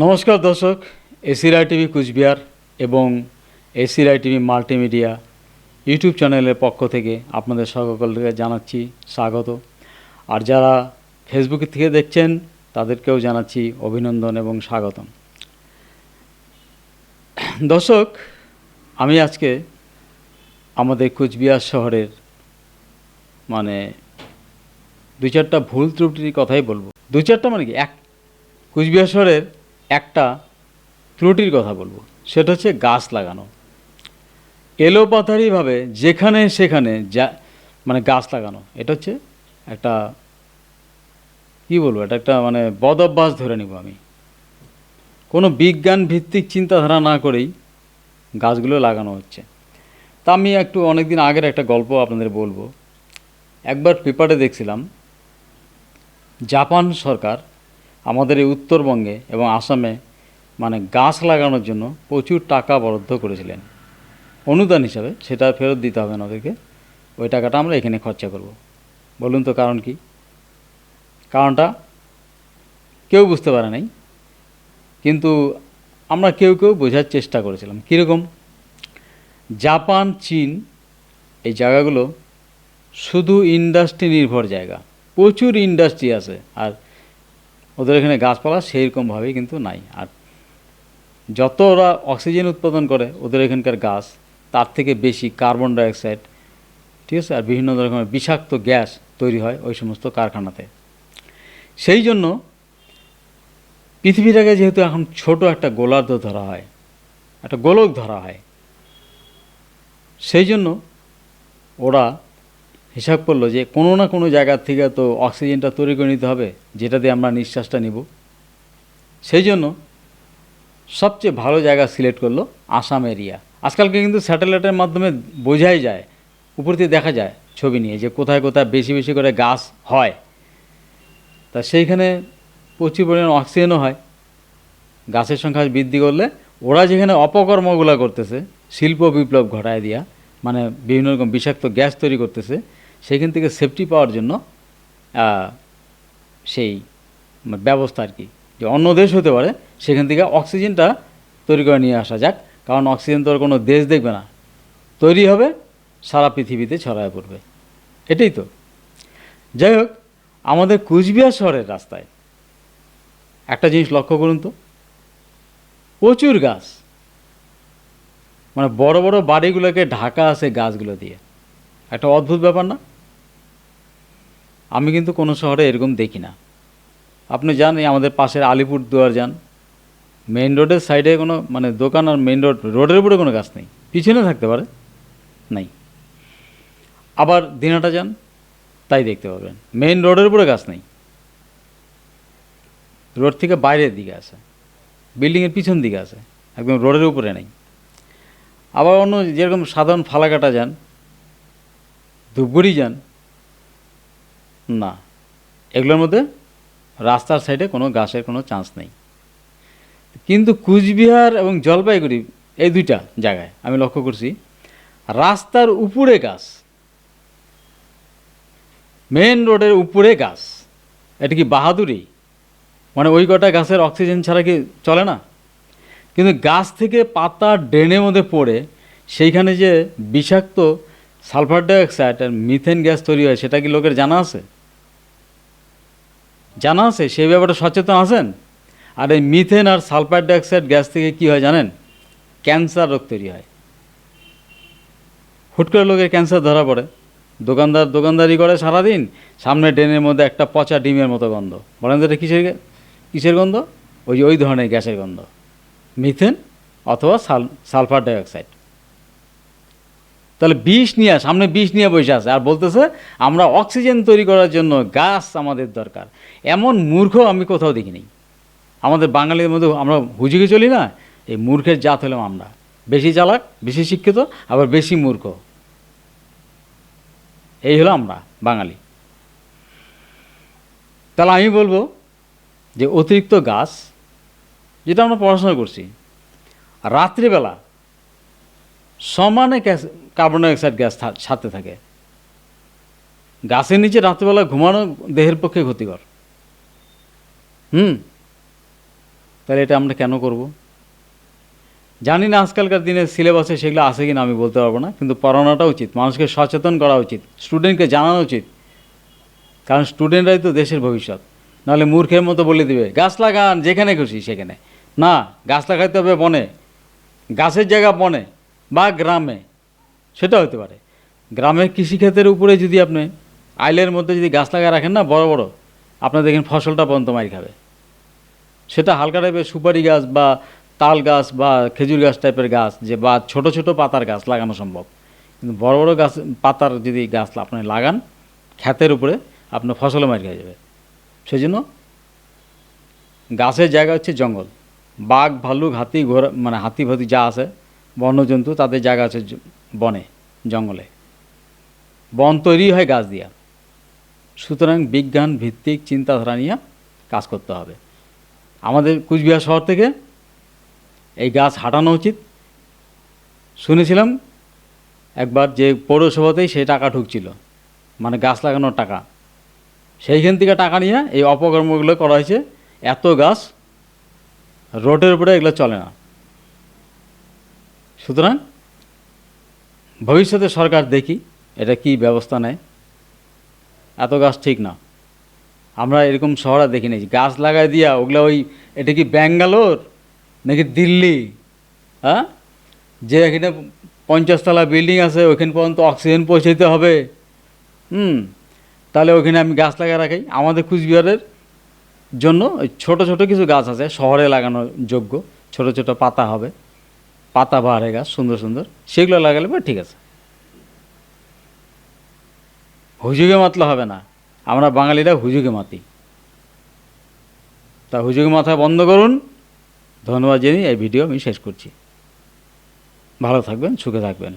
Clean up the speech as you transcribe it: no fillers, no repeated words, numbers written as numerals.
নমস্কার দর্শক, এসিরাই টিভি কুচবিহার এবং এসিরাই টিভি মাল্টিমিডিয়া ইউটিউব চ্যানেলের পক্ষ থেকে আপনাদের সকলকে জানাচ্ছি স্বাগত। আর যারা ফেসবুক থেকে দেখছেন তাদেরকেও জানাচ্ছি অভিনন্দন এবং স্বাগতম। দর্শক, আমি আজকে আমাদের কুচবিহার শহরের দু চারটা ভুল ত্রুটির কথাই বলবো। দু চারটা কি কুচবিহার শহরের একটা ত্রুটির কথা বলবো। সেটা হচ্ছে গাছ লাগানো। এলোপাথারিভাবে যেখানে সেখানে গাছ লাগানো। এটা হচ্ছে একটা এটা একটা বদ অভ্যাস ধরে নিব আমি। কোনো বিজ্ঞান ভিত্তিক চিন্তাধারা না করেই গাছগুলো লাগানো হচ্ছে। তা আমি অনেক দিন আগের একটা গল্প আপনাদের বলবো। একবার পেপারে দেখছিলাম জাপান সরকার আমাদের এই উত্তরবঙ্গে এবং আসামে গাছ লাগানোর জন্য প্রচুর টাকা বরাদ্দ করেছিলেন অনুদান হিসাবে। সেটা ফেরত দিতে হবে না ওদেরকে, ওই টাকাটা আমরা এখানে খরচা করব। বলুন তো কারণ কি? কারণটা কেউ বুঝতে পারে নাই, কিন্তু আমরা কেউ বোঝার চেষ্টা করেছিলাম। কীরকম? জাপান, চীন এই জায়গাগুলো শুধু ইন্ডাস্ট্রি নির্ভর জায়গা, প্রচুর ইন্ডাস্ট্রি আছে, আর ওদের এখানে গাছপালা সেইরকমভাবেই কিন্তু নাই। আর যত ওরা অক্সিজেন উৎপাদন করে ওদের এখানকার গাছ, তার থেকে বেশি কার্বন ডাইঅক্সাইড, ঠিক আছে, আর বিভিন্ন রকমের বিষাক্ত গ্যাস তৈরি হয় ওই সমস্ত কারখানাতে। সেই জন্য পৃথিবীটাকে যেহেতু এখন ছোট একটা গোলার্ধ ধরা হয়, একটা গোলক ধরা হয়, সেই জন্য ওরা হিসাব করলো যে কোনো না কোনো জায়গার থেকে তো অক্সিজেনটা তৈরি করে নিতে হবে, যেটা দিয়ে আমরা নিঃশ্বাসটা নিব। সেই জন্য সবচেয়ে ভালো জায়গা সিলেক্ট করলো আসাম এরিয়া। আজকালকে কিন্তু স্যাটেলাইটের মাধ্যমে বোঝাই যায়, উপর দিয়ে দেখা যায় ছবি নিয়ে, যে কোথায় কোথায় বেশি বেশি করে গাছ হয়। তা সেইখানে প্রচুর পরিমাণ অক্সিজেনও হয়। গাছের সংখ্যা বৃদ্ধি করলে ওরা যেখানে অপকর্মগুলো করতেছে, শিল্প বিপ্লব ঘটায় দিয়া, বিভিন্ন রকম বিষাক্ত গ্যাস তৈরি করতেছে, সেইখান থেকে সেফটি পাওয়ার জন্য সেই ব্যবস্থা আর কি, যে অন্য দেশ হতে পারে সেখান থেকে অক্সিজেনটা তৈরি করে নিয়ে আসা যাক। কারণ অক্সিজেন তো আর কোনো দেশ দেখবে না, তৈরি হবে সারা পৃথিবীতে ছড়ায় পড়বে। এটাই তো। যাই হোক, আমাদের কুচবিহার শহরের রাস্তায় একটা জিনিস লক্ষ্য করুন তো, প্রচুর গাছ, বড় বড় বাড়িগুলোকে ঢাকা আছে গাছগুলো দিয়ে। একটা অদ্ভুত ব্যাপার না? আমি কিন্তু কোনো শহরে এরকম দেখি না। আপনি যান, এই আমাদের পাশের আলিপুরদুয়ার যান, মেইন রোডের সাইডে কোনো দোকান আর মেইন রোডের উপরে কোনো গাছ নেই। পিছনে থাকতে পারে, নাই। আবার দিনাটা যান, তাই দেখতে পাবেন মেইন রোডের উপরে গাছ নেই, রোড থেকে বাইরের দিকে আছে, বিল্ডিংয়ের পিছন দিকে আছে, একদম রোডের উপরে নেই। আবার অন্য যেরকম সাধারণ ফালাকাটা যান, ধূপগুড়ি যান, না, এগুলোর মধ্যে রাস্তার সাইডে কোনো গাছের কোনো চান্স নেই। কিন্তু কুচবিহার এবং জলপাইগুড়ি এই দুইটা জায়গায় আমি লক্ষ্য করছি রাস্তার উপরে গাছ, মেন রোডের উপরে গাছ। এটা কি বাহাদুরি? ওই কটা গাছের অক্সিজেন ছাড়া কি চলে না? কিন্তু গাছ থেকে পাতা ড্রেনের মধ্যে পড়ে সেইখানে যে বিষাক্ত সালফার ডাইঅক্সাইড আর মিথেন গ্যাস তৈরি হয়, সেটা কি লোকের জানা আছে? জানা আছে? সেই ব্যাপারে সচেতন আছেন? আর এই মিথেন আর সালফার ডাইঅক্সাইড গ্যাস থেকে কী হয় জানেন? ক্যান্সার রোগ তৈরি হয়। হুট করে লোকের ক্যান্সার ধরা পড়ে। দোকানদারি করে সারাদিন, সামনে ড্রেনের মধ্যে একটা পচা ডিমের মতো গন্ধ। বলেন তো এটা কিসের গন্ধ? ওই ধরনের গ্যাসের গন্ধ, মিথেন অথবা সালফার ডাইঅক্সাইড। তাহলে সামনে বিষ নিয়ে বসে আছে, আর বলতেছে আমরা অক্সিজেন তৈরি করার জন্য গাছ আমাদের দরকার। এমন মূর্খ আমি কোথাও দেখিনি। আমাদের বাঙালির মধ্যে আমরা হুজুগে চলি না, এই মূর্খের জাত হলাম আমরা। বেশি চালাক, বেশি শিক্ষিত, আবার বেশি মূর্খ, এই হলো আমরা বাঙালি। তাহলে আমি বলবো যে অতিরিক্ত গাছ, যেটা আমরা পড়াশোনা করছি, রাত্রিবেলা সমানে কার্বন ডাইঅক্সাইড গ্যাস ছাড়তে থাকে। গাছের নিচে রাত্রিবেলা ঘুমানো দেহের পক্ষে ক্ষতিকর। তাহলে এটা আমরা কেন করব? জানি না আজকালকার দিনে সিলেবাসে সেগুলো আছে কি না আমি বলতে পারবো না, কিন্তু পড়ানোটা উচিত, মানুষকে সচেতন করা উচিত, স্টুডেন্টকে জানানো উচিত, কারণ স্টুডেন্টরাই তো দেশের ভবিষ্যৎ। নাহলে মূর্খের মতো বলে দিবে গাছ লাগান যেখানে খুশি সেখানে। না, গাছ লাগাইতে হবে বনে, গাছের জায়গা বনে বা গ্রামে, সেটা হতে পারে। গ্রামের কৃষিক্ষেতের উপরে যদি আপনি আইলের মধ্যে যদি গাছ লাগায় রাখেন না বড় বড়, আপনার দেখেন ফসলটা পর্যন্ত মারি খাবে। সেটা হালকা টাইপের সুপারি গাছ বা তাল গাছ বা খেজুর গাছ টাইপের গাছ, যে বা ছোট ছোট পাতার গাছ লাগানো সম্ভব, কিন্তু বড় বড় গাছ পাতার যদি গাছ আপনি লাগান ক্ষেতের উপরে, আপনার ফসলও মারি খেয়ে যাবে। সেই জন্য গাছের জায়গা হচ্ছে জঙ্গল। বাঘ ভাল্লুক হাতি ঘোড়া মানে হাতি ফাতি যা আছে বন্যজন্তু, তাদের জায়গা আছে বনে জঙ্গলে। বন তৈরি হয় গাছ দিয়া। সুতরাং বিজ্ঞান ভিত্তিক চিন্তাধারা নিয়ে কাজ করতে হবে। আমাদের কুচবিহার শহর থেকে এই গাছ হাঁটানো উচিত। শুনেছিলাম একবার যে পৌরসভাতেই সেই টাকা ঢুকছিল, মানে গাছ লাগানোর টাকা, সেইখান থেকে টাকা নিয়ে এই অপকর্মগুলো করা হয়েছে। এত গাছ রোডের উপরে এগুলো চলে না। সুতরাং ভবিষ্যতে সরকার দেখি এটা কি ব্যবস্থা নেয়। এত গাছ ঠিক না। আমরা এরকম শহরে দেখি নাই গাছ লাগাই দিয়া ওগুলো, ওই এটা কি ব্যাঙ্গালোর নাকি দিল্লি? হ্যাঁ, যে এখানে 50 তলা বিল্ডিং আছে ওইখানে পর্যন্ত অক্সিজেন পৌঁছাইতে হবে। তাহলে ওইখানে আমি গাছ লাগিয়ে রাখাই। আমাদের কুচবিহারের জন্য ওই ছোটো ছোটো কিছু গাছ আছে শহরে লাগানোর যোগ্য, ছোট ছোট পাতা হবে, পাতা বাহারে গাছ সুন্দর সুন্দর, সেগুলো লাগালে ঠিক আছে। হুজুগে মাতলে হবে না, আমরা বাঙালিরা হুজুগে মাতি। তা হুজুগে মাথা বন্ধ করুন। ধন্যবাদ জানিয়ে এই ভিডিও আমি শেষ করছি। ভালো থাকবেন, সুখে থাকবেন।